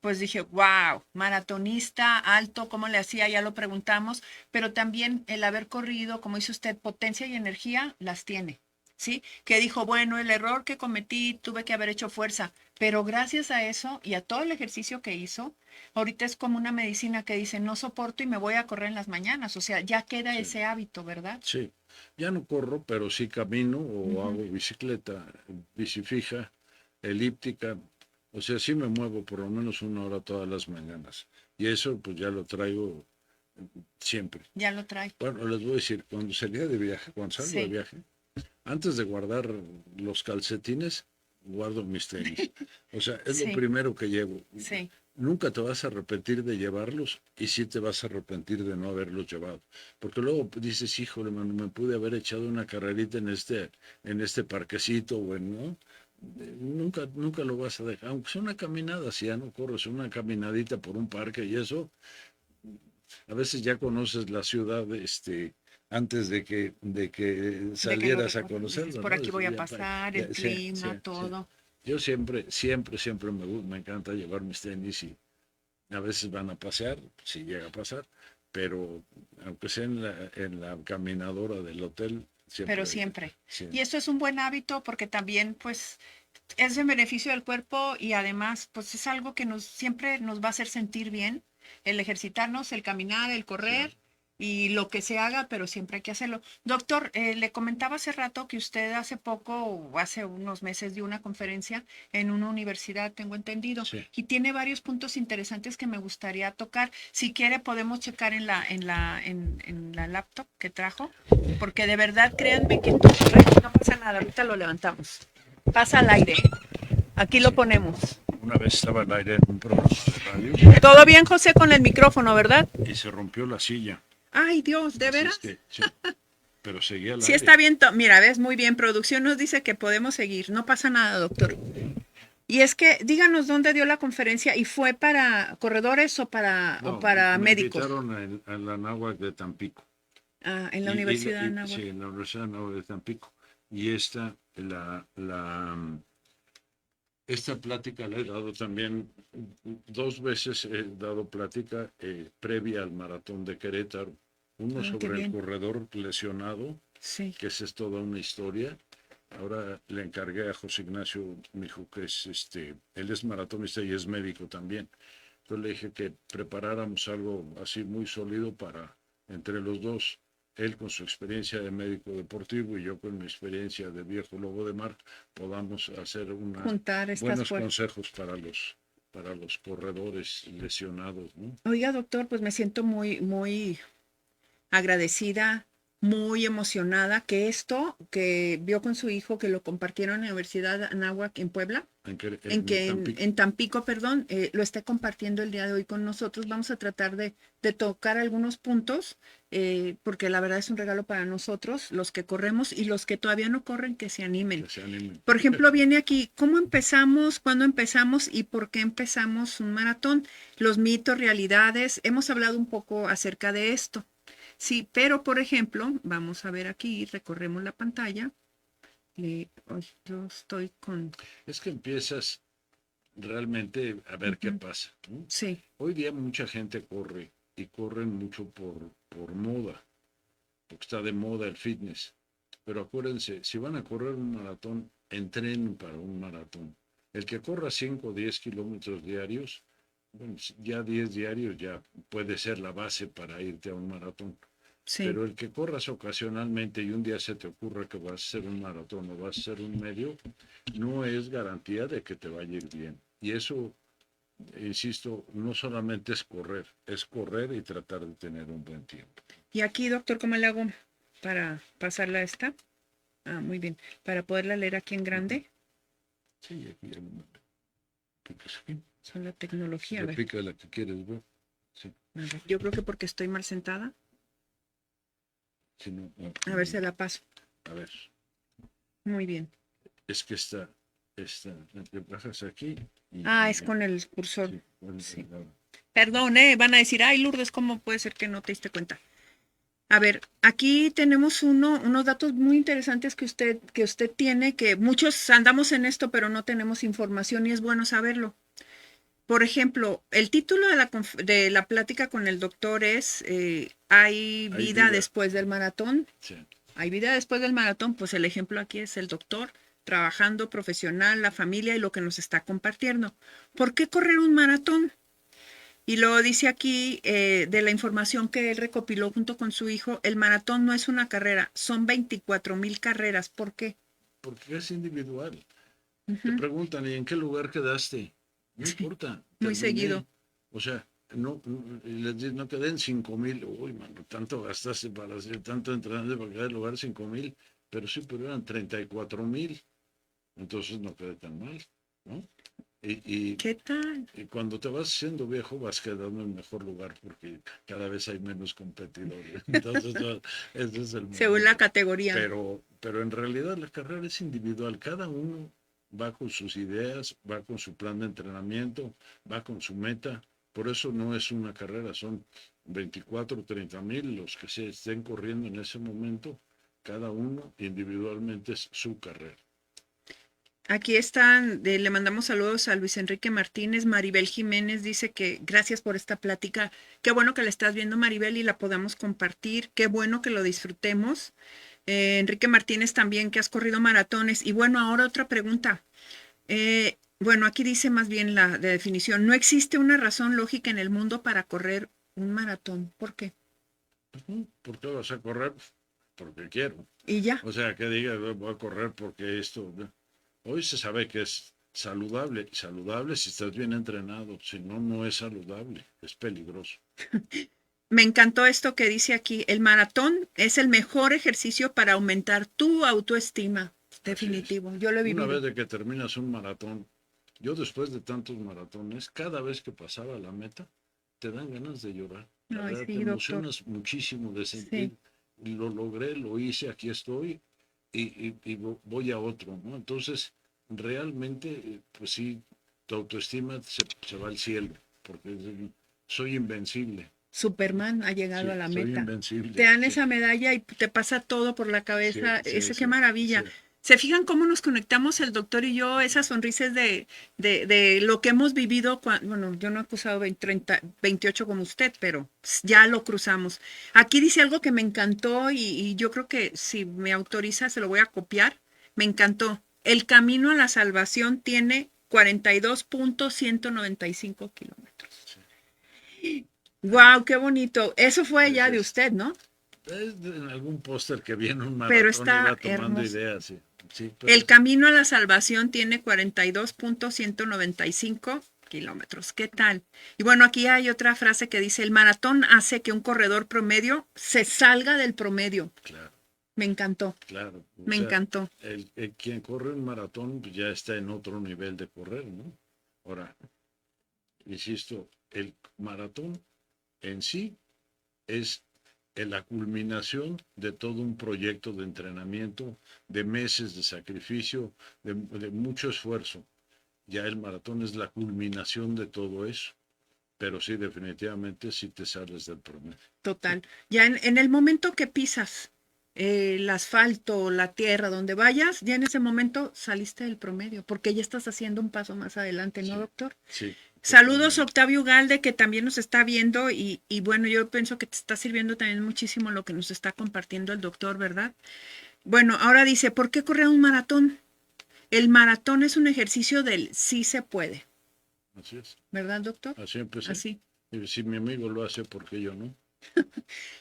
pues dije, wow, maratonista, alto, ¿cómo le hacía? Ya lo preguntamos, pero también el haber corrido, como dice usted, potencia y energía, las tiene, ¿sí? Que dijo, bueno, el error que cometí, tuve que haber hecho fuerza, pero gracias a eso y a todo el ejercicio que hizo, ahorita es como una medicina que dice, no soporto y me voy a correr en las mañanas, o sea, ya queda Sí, ese hábito, ¿verdad? sí. Ya no corro, pero sí camino o Ujú. hago bicicleta, bici fija, elíptica. O sea, sí me muevo por lo menos 1 hora todas las mañanas. Y eso pues ya lo traigo siempre. Ya lo trae. Bueno, les voy a decir, cuando salía de viaje, cuando salgo de Sí, viaje, antes de guardar los calcetines, guardo mis tenis. O sea, es lo sí, primero que llevo. sí. Nunca te vas a arrepentir de llevarlos y sí te vas a arrepentir de no haberlos llevado. Porque luego dices, híjole, mano, me pude haber echado una carrerita en este parquecito o ¿no? Nunca lo vas a dejar. Aunque sea una caminada, si ya no corres una caminadita por un parque y eso, a veces ya conoces la ciudad, antes de que De que lo salieras a recorres, dices, conocerlo, por ¿no? aquí voy a pasar, el Sí, sí, clima, sí. todo. Yo siempre me encanta llevar mis tenis y a veces van a pasear, si llega a pasar, pero aunque sea en la caminadora del hotel, Pero siempre hay que. siempre. Sí, Y esto es un buen hábito porque también, pues, es en beneficio del cuerpo y además, pues, es algo que siempre nos va a hacer sentir bien, el ejercitarnos, el caminar, el sí. correr y lo que se haga, pero siempre hay que hacerlo. Doctor, le comentaba hace rato que usted hace poco, o hace unos meses, dio una conferencia en una universidad, tengo entendido, Sí. y tiene varios puntos interesantes que me gustaría tocar. Si quiere, podemos checar en la laptop que trajo, porque de verdad, créanme que no pasa nada, ahorita lo levantamos. Pasa al aire. Aquí lo ponemos. Una vez estaba al aire en un programa de radio Todo bien, José, con el micrófono, ¿verdad? y se rompió la silla. Ay, Dios, ¿de Así es veras? que, sí, pero seguía al Sí aire. está bien. Mira, ves, muy bien. Producción nos dice que podemos seguir. No pasa nada, doctor. Y es que díganos dónde dio la conferencia y fue para corredores o No, para me médicos. invitaron a la Náhuac de Tampico. Ah, en la Y Universidad de sí, Anáhuac. en la Universidad Náhuac de Tampico. Y esta plática la he dado también 2 veces, he dado plática previa al maratón de Querétaro. Uno Ah, qué sobre el bien. corredor lesionado, Sí. que esa es toda una historia. Ahora le encargué a José Ignacio, mi hijo, que es él es maratonista y es médico también. Entonces le dije que preparáramos algo así muy sólido para entre los dos, él con su experiencia de médico deportivo y yo con mi experiencia de viejo lobo de mar, podamos hacer Juntar estas buenos fuerzas. consejos para los corredores lesionados, ¿no? Oiga, doctor, pues me siento muy, muy agradecida muy emocionada que esto que vio con su hijo, que lo compartieron en la Universidad Anáhuac en Puebla, en Tampico, perdón, lo esté compartiendo el día de hoy con nosotros. Vamos a tratar de tocar algunos puntos, porque la verdad es un regalo para nosotros, los que corremos y los que todavía no corren, que se animen. Que se animen. Por ejemplo, viene aquí, ¿cómo empezamos? ¿Cuándo empezamos? ¿Y por qué empezamos un maratón? Los mitos, realidades. Hemos hablado un poco acerca de esto. Sí, pero por ejemplo, vamos a ver aquí, recorremos la pantalla. Yo estoy con... Es que empiezas realmente a ver qué pasa, ¿no? Sí, Hoy día mucha gente corre y corren mucho por moda, porque está de moda el fitness. Pero acuérdense, si van a correr un maratón, entrenen para un maratón. El que corra 5 o 10 kilómetros diarios, bueno, ya 10 diarios ya puede ser la base para irte a un maratón. sí. Pero el que corras ocasionalmente y un día se te ocurre que vas a hacer un maratón o vas a hacer un medio, no es garantía de que te vaya a ir bien. Y eso, insisto, no solamente es correr y tratar de tener un buen tiempo. Y aquí, doctor, ¿cómo le hago para pasarla a esta? Ah, muy bien. Para poderla leer aquí en grande. Sí, aquí ya no picas aquí. Son la tecnología. A Le ver, pica la que quieres ver. Sí, a ver, yo creo que porque estoy mal sentada. si no, A ver, se la paso. a ver, Muy bien. es que esta, te bajas aquí. Ah, es con el cursor. Sí, bueno, Sí. ahora. Perdón, van a decir, ay, Lourdes, ¿cómo puede ser que no te diste cuenta? A ver, aquí tenemos unos datos muy interesantes que usted tiene, que muchos andamos en esto, pero no tenemos información y es bueno saberlo. Por ejemplo, el título de la plática con el doctor es ¿Hay vida después del maratón? Sí. Hay vida después del maratón, pues el ejemplo aquí es el doctor trabajando, profesional, la familia y lo que nos está compartiendo. ¿Por qué correr un maratón? Y luego dice aquí de la información que él recopiló junto con su hijo, el maratón no es una carrera, son 24,000 carreras. ¿Por qué? Porque es individual. Te preguntan, ¿y en qué lugar quedaste? No importa. Muy terminé. seguido. O sea, les dicen, no quedé en 5,000. Uy, mano, tanto gastaste para hacer tanto entrenamiento para quedar en lugar 5,000. Pero eran 34,000. Entonces no quedé tan mal, ¿no? ¿Qué tal? Y cuando te vas siendo viejo vas quedando en mejor lugar porque cada vez hay menos competidores. Entonces, ese es el Según la momento. categoría. Pero en realidad la carrera es individual. Cada uno va con sus ideas, va con su plan de entrenamiento, va con su meta. Por eso no es una carrera, son 24 30,000 los que se estén corriendo en ese momento. Cada uno individualmente es su carrera. Aquí están, le mandamos saludos a Luis Enrique Martínez. Maribel Jiménez dice que gracias por esta plática. Qué bueno que la estás viendo, Maribel, y la podamos compartir. Qué bueno que lo disfrutemos. Enrique Martínez también, que has corrido maratones. Y bueno, ahora otra pregunta. Bueno, aquí dice más bien la de definición. No existe una razón lógica en el mundo para correr un maratón. ¿Por qué? ¿Por qué vas a correr? Porque quiero. Y ya. O sea, que diga, voy a correr porque esto. Hoy se sabe que es saludable. Saludable si estás bien entrenado. Si no, no es saludable. Es peligroso. Me encantó esto que dice aquí. El maratón es el mejor ejercicio para aumentar tu autoestima. Definitivo. Yo lo he vivido. Una vez de que terminas un maratón, yo después de tantos maratones, cada vez que pasaba la meta, te dan ganas de llorar. La Ay, verdad, sí, te doctor. emocionas muchísimo de sentir, lo logré, lo hice, aquí estoy y voy a otro, ¿no? Entonces, realmente, pues sí, tu autoestima se va al cielo, porque soy invencible. Superman ha llegado Sí, a la soy meta. invencible. Te dan Sí, esa medalla y te pasa todo por la cabeza. sí, Eso, sí, qué maravilla. sí. ¿Se fijan cómo nos conectamos el doctor y yo? Esas sonrisas de lo que hemos vivido. Bueno, yo no he cruzado 28 como usted, pero ya lo cruzamos. Aquí dice algo que me encantó y yo creo que si me autoriza se lo voy a copiar. Me encantó. El camino a la salvación tiene 42,195 kilómetros. ¡Wow! ¡Qué bonito! Eso fue ya de usted, ¿no? Es en algún póster que viene un Pero maratón y está va tomando hermoso. ideas. Sí, sí, pero El camino a la salvación tiene 42,195 kilómetros. ¿Qué tal? Y bueno, aquí hay otra frase que dice, el maratón hace que un corredor promedio se salga del promedio. Claro, Me encantó, claro. O me sea, encantó. quien corre un maratón pues, ya está en otro nivel de correr, ¿no? Ahora, insisto, el maratón en sí es la culminación de todo un proyecto de entrenamiento, de meses de sacrificio, de mucho esfuerzo. Ya el maratón es la culminación de todo eso, pero sí, definitivamente sí te sales del promedio. Total. Ya en el momento que pisas el asfalto, la tierra, donde vayas, ya en ese momento saliste del promedio, porque ya estás haciendo un paso más adelante, ¿no, Sí, doctor? sí, Saludos a totalmente. Octavio Ugalde, que también nos está viendo y bueno, yo pienso que te está sirviendo también muchísimo lo que nos está compartiendo el doctor, ¿verdad? Bueno, ahora dice, ¿por qué correr un maratón? El maratón es un ejercicio del sí se puede, Así es. ¿verdad, doctor? Así empecé. Así. Y si mi amigo lo hace, ¿por qué yo no?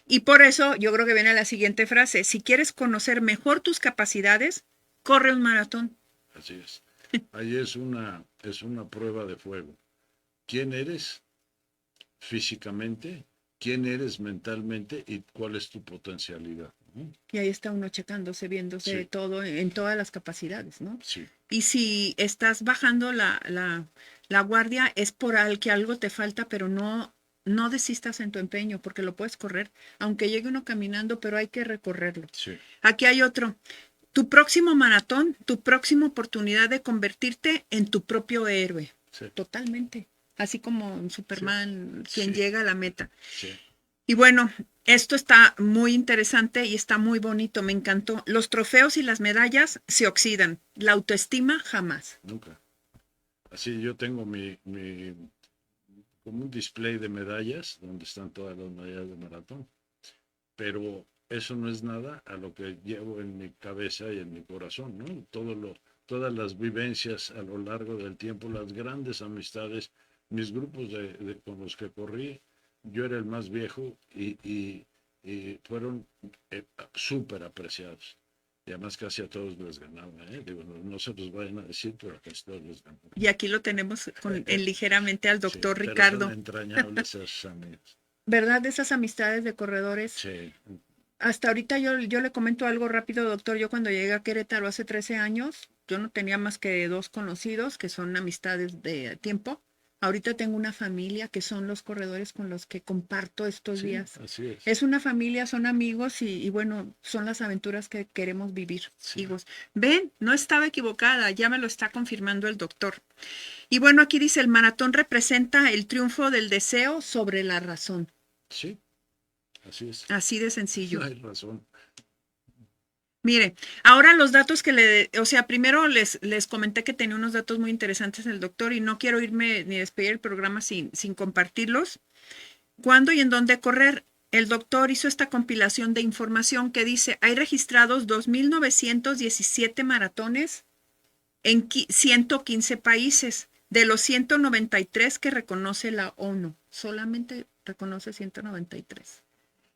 Y por eso yo creo que viene la siguiente frase, si quieres conocer mejor tus capacidades, corre un maratón. Así es. Ahí es una prueba de fuego. ¿Quién eres físicamente? ¿Quién eres mentalmente? ¿Y cuál es tu potencialidad? ¿No? Y ahí está uno checándose, viéndose Sí, todo en todas las capacidades, ¿no? sí, Y si estás bajando la guardia, es por que algo te falta, pero no desistas en tu empeño, porque lo puedes correr, aunque llegue uno caminando, pero hay que recorrerlo. sí, Aquí hay otro. Tu próximo maratón, tu próxima oportunidad de convertirte en tu propio héroe. sí, Totalmente. Así como en sí, Superman, quien sí, llega a la meta. sí, Y bueno, esto está muy interesante y está muy bonito, me encantó. Los trofeos y las medallas se oxidan, la autoestima jamás. nunca. Así yo tengo como un display de medallas, donde están todas las medallas de maratón, pero eso no es nada a lo que llevo en mi cabeza y en mi corazón, ¿no? Todas las vivencias a lo largo del tiempo, las grandes amistades, mis grupos con los que corrí, yo era el más viejo y fueron súper apreciados. Y además casi a todos les ganaba, ¿eh? Digo, no se los vayan a decir, pero a casi todos les ganaba. Y aquí lo tenemos en ligeramente al Sí, doctor pero son Ricardo. entrañables esos amigos. ¿Verdad? De esas amistades de corredores. Sí, Hasta ahorita yo le comento algo rápido, doctor. Yo cuando llegué a Querétaro hace 13 años, yo no tenía más que 2 conocidos que son amistades de tiempo. Ahorita tengo una familia que son los corredores con los que comparto estos sí, días. así es. Es una familia, son amigos y bueno, son las aventuras que queremos vivir, Sí. hijos. Ven, no estaba equivocada, ya me lo está confirmando el doctor. Y bueno, aquí dice, el maratón representa el triunfo del deseo sobre la razón. Sí, así es. Así de sencillo. Hay razón. Mire, ahora los datos o sea, primero les comenté que tenía unos datos muy interesantes el doctor y no quiero irme ni despedir el programa sin compartirlos. ¿Cuándo y en dónde correr? El doctor hizo esta compilación de información que dice, hay registrados 2.917 maratones en 115 países, de los 193 que reconoce la ONU. Solamente reconoce 193.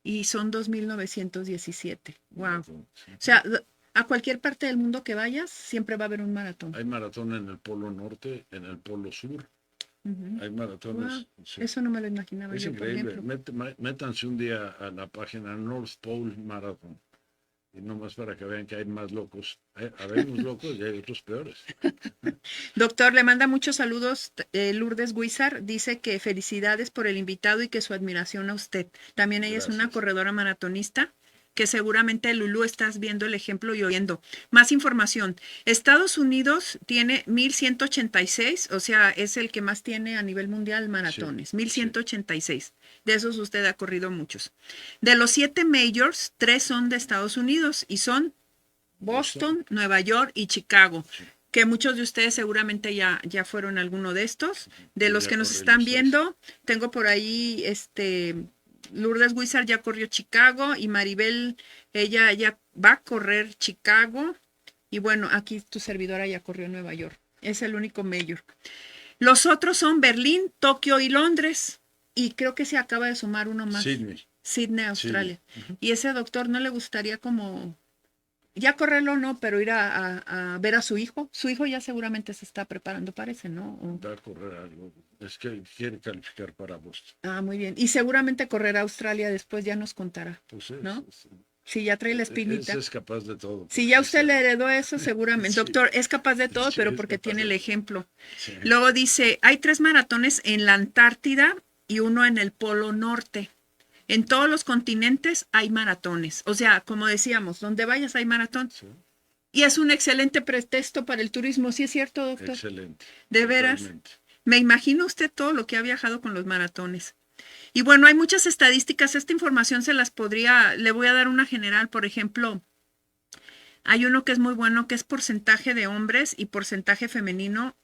Y son 2.917. Wow. O sea, a cualquier parte del mundo que vayas, siempre va a haber un maratón. Hay maratón en el Polo Norte, en el Polo Sur. Uh-huh. Hay maratones. Wow. Sí. Eso no me lo imaginaba Es yo, increíble. por ejemplo. Métanse un día a la página North Pole Marathon. Y nomás para que vean que hay más locos. Habemos locos y hay otros peores. Doctor, le manda muchos saludos. Lourdes Guizar dice que felicidades por el invitado y que su admiración a usted. También ella es una Gracias. corredora maratonista que seguramente Lulú estás viendo el ejemplo y oyendo. Más información. Estados Unidos tiene 1.186, o sea, es el que más tiene a nivel mundial maratones. Sí, 1.186. De esos usted ha corrido muchos. De los 7 majors, 3 son de Estados Unidos y son Boston, Nueva York y Chicago. Sí. Que muchos de ustedes seguramente ya fueron alguno de estos. De Yo los ya que nos corrí están los 6. viendo, tengo por ahí Lourdes Guizar ya corrió Chicago y Maribel, ella ya va a correr Chicago. Y bueno, aquí tu servidora ya corrió Nueva York. Es el único mayor. Los otros son Berlín, Tokio y Londres. Y creo que se acaba de sumar uno más. Sydney. Sydney, Australia. Sydney. Uh-huh. Y ese doctor no le gustaría como ya correrlo no, pero ir a ver a su hijo. Su hijo ya seguramente se está preparando, parece, ¿no? Va a correr algo. Es que quiere calificar para Boston. Muy bien. Y seguramente correrá a Australia después, ya nos contará, Pues ¿no? Si ya trae la espinita. ese es capaz de todo. Si ya usted le heredó eso, seguramente. Sí. Doctor, es capaz de todo, Sí, pero es porque capaz tiene el de todo. ejemplo. Sí. Luego dice, hay 3 maratones en la Antártida y uno en el Polo Norte. En todos los continentes hay maratones. O sea, como decíamos, donde vayas hay maratón. Sí. Y es un excelente pretexto para el turismo. ¿Sí es cierto, doctor? Excelente. De veras. Totalmente. Me imagino usted todo lo que ha viajado con los maratones. Y bueno, hay muchas estadísticas. Esta información le voy a dar una general. Por ejemplo, hay uno que es muy bueno, que es porcentaje de hombres y porcentaje femenino.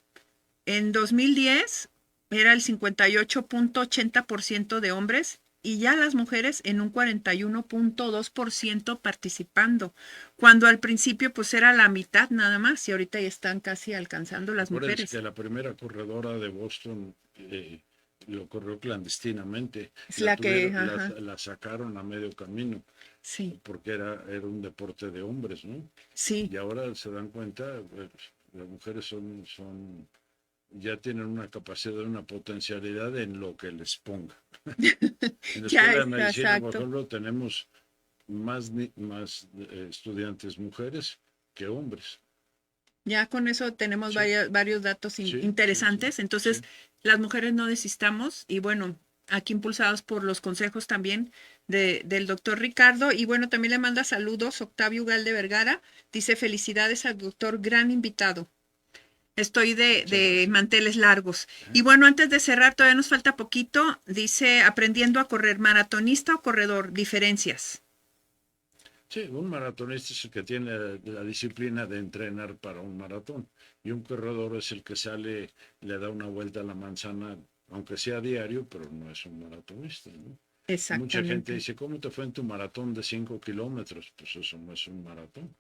En 2010 era el 58.80% de hombres y ya las mujeres en un 41.2% participando, cuando al principio pues era la mitad nada más y ahorita ya están casi alcanzando las Acuérdense mujeres. que la primera corredora de Boston lo corrió clandestinamente. Es la que, la sacaron a medio camino sí, porque era un deporte de hombres, ¿no? sí, Y ahora se dan cuenta, las mujeres ya tienen una capacidad, una potencialidad en lo que les ponga. En la ya escuela de está, medicina, por exacto. ejemplo, tenemos más estudiantes mujeres que hombres. Ya con eso tenemos Sí. varios datos Sí, interesantes. sí, Entonces, sí. las mujeres no desistamos y bueno, aquí impulsados por los consejos también del doctor Ricardo. Y bueno, también le manda saludos Octavio Ugalde Vergara. Dice felicidades al doctor, gran invitado. Estoy de Gracias. manteles largos. Y bueno, antes de cerrar, todavía nos falta poquito. Dice aprendiendo a correr, maratonista o corredor, diferencias. Sí, un maratonista es el que tiene la disciplina de entrenar para un maratón y un corredor es el que sale, le da una vuelta a la manzana, aunque sea diario, pero no es un maratonista, ¿no? Mucha gente Exactamente. dice, ¿cómo te fue en tu maratón de 5 kilómetros? Pues eso no es un maratón.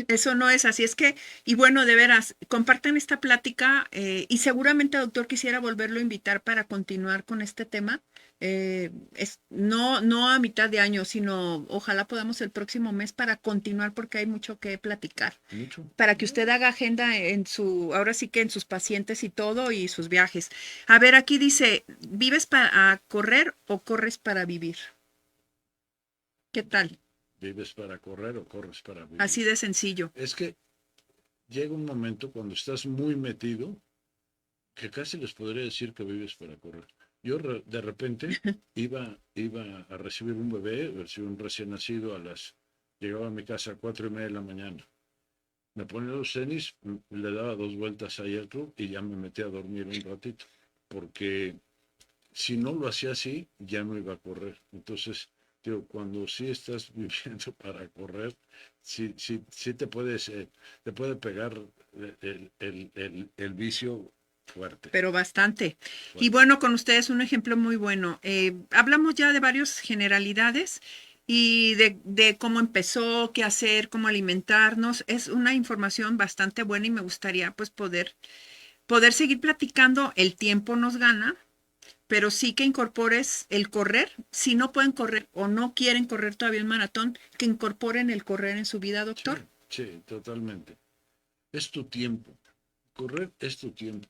Eso no es así, es que, y bueno, de veras, compartan esta plática y seguramente, doctor, quisiera volverlo a invitar para continuar con este tema. No a mitad de año, sino ojalá podamos el próximo mes para continuar porque hay mucho que platicar. Mucho. Para que usted haga agenda ahora sí que en sus pacientes y todo y sus viajes. A ver, aquí dice, ¿vives para correr o corres para vivir? ¿Qué tal? ¿Vives para correr o corres para vivir? Así de sencillo. Es que llega un momento cuando estás muy metido que casi les podría decir que vives para correr. Yo de repente iba a recibir un bebé, recibí un recién nacido llegaba a mi casa a 4:30 de la mañana. Me ponía los tenis, le daba 2 vueltas ahí al club y ya me metí a dormir un ratito, porque si no lo hacía así, ya no iba a correr. Entonces, digo, cuando sí estás viviendo para correr, sí te puede pegar el vicio fuerte. Pero bastante. Y Fuerte. bueno, con ustedes un ejemplo muy bueno. Hablamos ya de varias generalidades y de cómo empezó, qué hacer, cómo alimentarnos. Es una información bastante buena y me gustaría pues poder seguir platicando. El tiempo nos gana, pero sí que incorpores el correr. Si no pueden correr o no quieren correr todavía un maratón, que incorporen el correr en su vida, doctor. Sí, totalmente. Es tu tiempo. Correr es tu tiempo.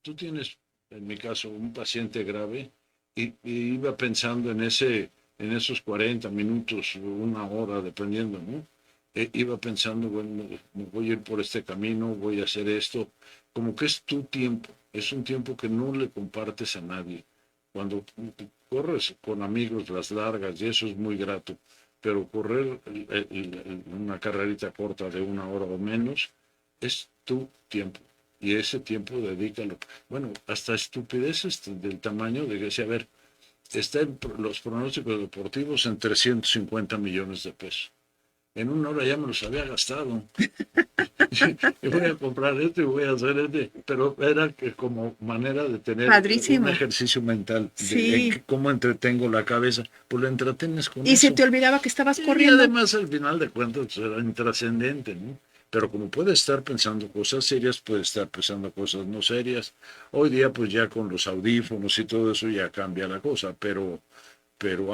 Tú tienes, en mi caso, un paciente grave y iba pensando en esos 40 minutos, 1 hora, dependiendo, ¿no? Iba pensando, bueno, me voy a ir por este camino, voy a hacer esto. Como que es tu tiempo. Es un tiempo que no le compartes a nadie. Cuando corres con amigos las largas, y eso es muy grato, pero correr una carrerita corta de 1 hora o menos es tu tiempo. Y ese tiempo dedícalo. Bueno, hasta estupideces del tamaño de que decía, a ver, están los pronósticos deportivos en 350 millones de pesos. En 1 hora ya me los había gastado. Y voy a comprar esto y voy a hacer pero era que como manera de tener Padrísimo. un ejercicio mental Sí. de cómo entretengo la cabeza, pues lo entretienes con Y eso. se te olvidaba que estabas Y corriendo. además al final de cuentas pues, era intrascendente, ¿no? Pero como puede estar pensando cosas serias, puede estar pensando cosas no serias. Hoy día pues ya con los audífonos y todo eso ya cambia la cosa, pero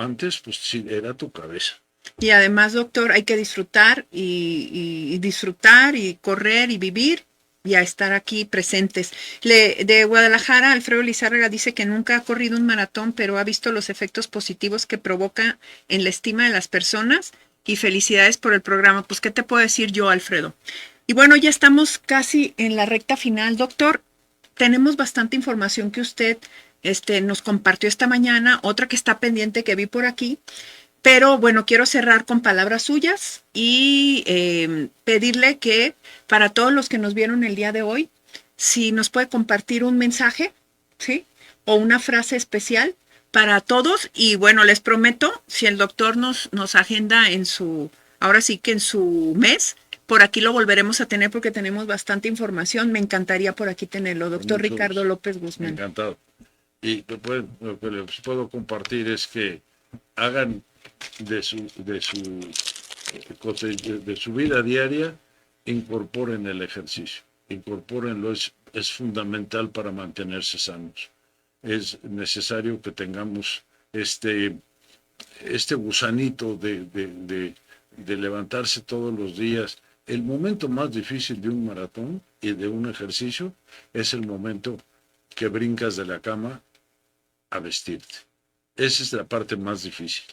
antes pues sí era tu cabeza. Y además, doctor, hay que disfrutar y disfrutar y correr y vivir y a estar aquí presentes. De Guadalajara, Alfredo Lizárraga dice que nunca ha corrido un maratón, pero ha visto los efectos positivos que provoca en la estima de las personas y felicidades por el programa. Pues, ¿qué te puedo decir yo, Alfredo? Y bueno, ya estamos casi en la recta final, doctor. Tenemos bastante información que usted nos compartió esta mañana, otra que está pendiente que vi por aquí. Pero bueno, quiero cerrar con palabras suyas y pedirle que para todos los que nos vieron el día de hoy, si nos puede compartir un mensaje, ¿sí? O una frase especial para todos. Y bueno, les prometo, si el doctor nos agenda en su, ahora sí que en su mes, por aquí lo volveremos a tener porque tenemos bastante información. Me encantaría por aquí tenerlo. Doctor Ricardo López Guzmán. Encantado. Y lo que les puedo compartir es que hagan de su vida diaria, incorporen el ejercicio, incorporenlo, es fundamental para mantenerse sanos. Es necesario que tengamos este gusanito de levantarse todos los días. El momento más difícil de un maratón y de un ejercicio es el momento que brincas de la cama a vestirte. Esa es la parte más difícil.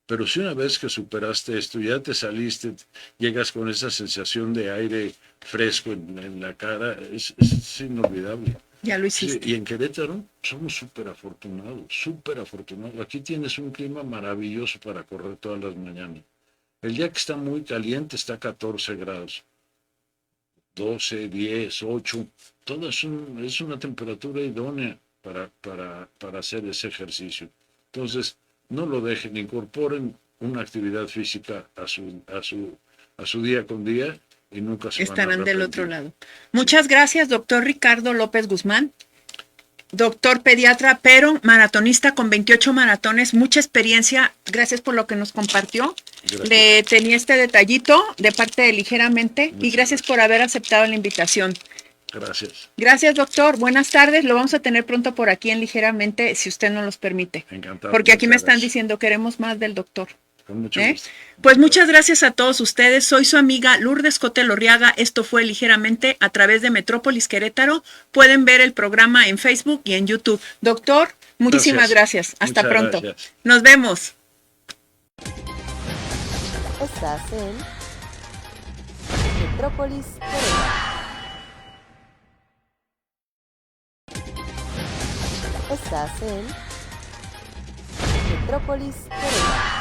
Pero si una vez que superaste esto, ya te saliste, llegas con esa sensación de aire fresco en la cara, es inolvidable. Ya lo Sí, hiciste. y en Querétaro somos súper afortunados, súper afortunados. Aquí tienes un clima maravilloso para correr todas las mañanas. El día que está muy caliente está a 14 grados, 12, 10, 8. Todo es una temperatura idónea para hacer ese ejercicio. Entonces, no lo dejen, incorporen una actividad física a su día con día y nunca se van a Estarán del arrepentir. otro lado. Muchas gracias, doctor Ricardo López Guzmán. Doctor pediatra, pero maratonista con 28 maratones, mucha experiencia. Gracias por lo que nos compartió. Gracias. Le tenía este detallito de parte de Ligeramente y Muchas gracias por haber aceptado la invitación. Gracias. Gracias, doctor. Buenas tardes. Lo vamos a tener pronto por aquí en Ligeramente, si usted nos los permite. Encantado. Porque aquí me Muchas están gracias. diciendo queremos más del doctor. Con mucho ¿Eh? gusto. Pues muchas gracias a todos ustedes. Soy su amiga Lourdes Cotelorriaga. Esto fue Ligeramente a través de Metrópolis Querétaro. Pueden ver el programa en Facebook y en YouTube. Doctor, muchísimas gracias. Hasta Muchas pronto. gracias. Nos vemos. Estás en Metrópolis Querétaro. Estás en Metrópolis Querétaro.